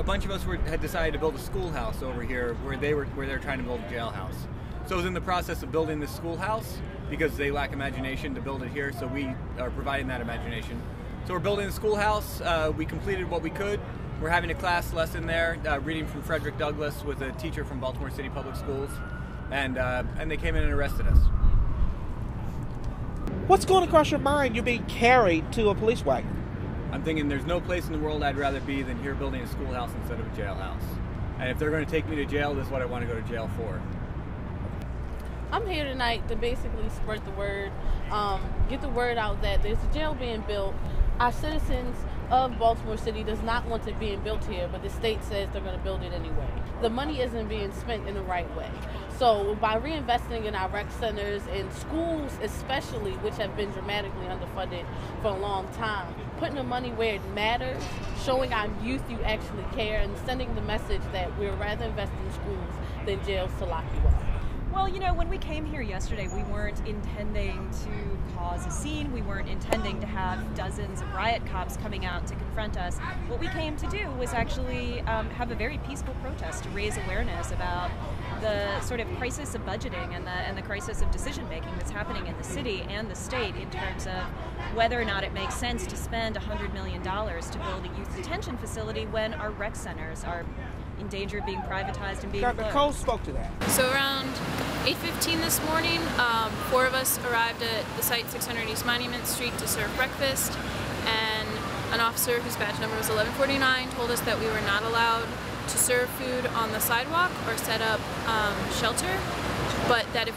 a bunch of us had decided to build a schoolhouse over here where they're trying to build a jailhouse. So I was in the process of building this schoolhouse because they lack imagination to build it here, so we are providing that imagination. So we're building the schoolhouse. We completed what we could. We're having a class lesson there, reading from Frederick Douglass with a teacher from Baltimore City Public Schools, and they came in and arrested us. What's going across your mind? You're being carried to a police wagon. I'm thinking there's no place in the world I'd rather be than here building a schoolhouse instead of a jailhouse. And if they're going to take me to jail, this is what I want to go to jail for. I'm here tonight to basically spread the word, get the word out that there's a jail being built. Our citizens of Baltimore City does not want it being built here, but the state says they're going to build it anyway. The money isn't being spent in the right way. So by reinvesting in our rec centers and schools especially, which have been dramatically underfunded for a long time, putting the money where it matters, showing our youth you actually care, and sending the message that we'd rather invest in schools than jails to lock you up. Well, you know, when we came here yesterday, we weren't intending to cause a scene. We weren't intending to have dozens of riot cops coming out to confront us. What we came to do was actually have a very peaceful protest to raise awareness about the sort of crisis of budgeting and the crisis of decision-making that's happening in the city and the state in terms of whether or not it makes sense to spend $100 million to build a youth detention facility when our rec centers are in danger of being privatized and being Dr. closed. Cole spoke to that. So around 8:15 this morning, 4 of us arrived at the site 600 East Monument Street to serve breakfast, and an officer whose badge number was 1149 told us that we were not allowed to serve food on the sidewalk or set up shelter, but that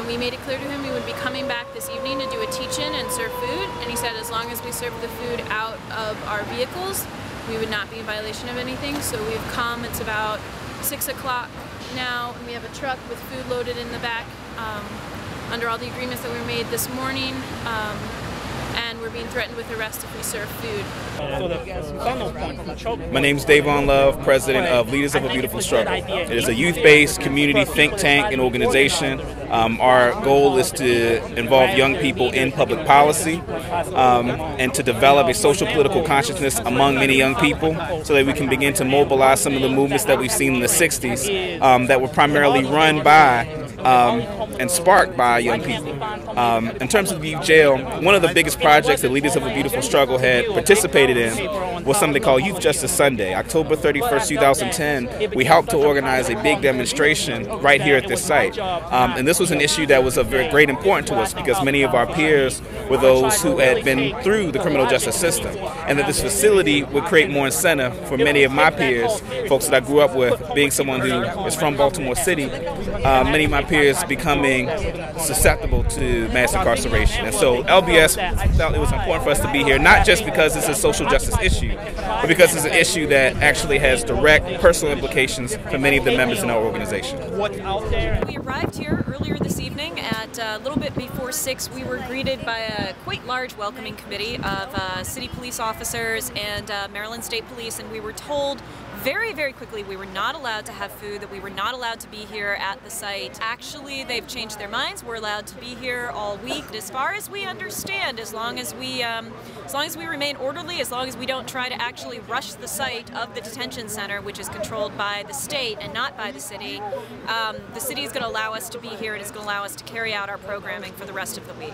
we made it clear to him we would be coming back this evening to do a teach-in and serve food, and he said as long as we served the food out of our vehicles, we would not be in violation of anything. So we've come, it's about 6 o'clock now, and we have a truck with food loaded in the back under all the agreements that were made this morning, and we're being threatened with arrest if we serve food. My name is Davon Love, president of Leaders of a Beautiful Struggle. It is a youth-based community think tank and organization. Our goal is to involve young people in public policy and to develop a social political consciousness among many young people so that we can begin to mobilize some of the movements that we've seen in the 60s that were primarily run by and sparked by young people. In terms of the youth jail, one of the biggest projects that Leaders of a Beautiful Struggle had participated in was something called Youth Justice Sunday. October 31st, 2010, we helped to organize a big demonstration right here at this site. And this was an issue that was of very great importance to us because many of our peers were those who had been through the criminal justice system, and that this facility would create more incentive for many of my peers, folks that I grew up with, being someone who is from Baltimore City, many of my peers becoming susceptible to mass incarceration. And so LBS felt it was important for us to be here, not just because it's a social justice issue, but because it's an issue that actually has direct personal implications for many of the members in our organization. We arrived here earlier this evening at a little bit before 6. We were greeted by a quite large welcoming committee of city police officers and Maryland State Police, and we were told very, very quickly we were not allowed to have food, that we were not allowed to be here at the site. Actually, they've changed their minds. We're allowed to be here all week. As far as we understand, as long as we remain orderly, as long as we don't try to actually rush the site of the detention center, which is controlled by the state and not by the city is going to allow us to be here and it's going to allow us to carry out our programming for the rest of the week.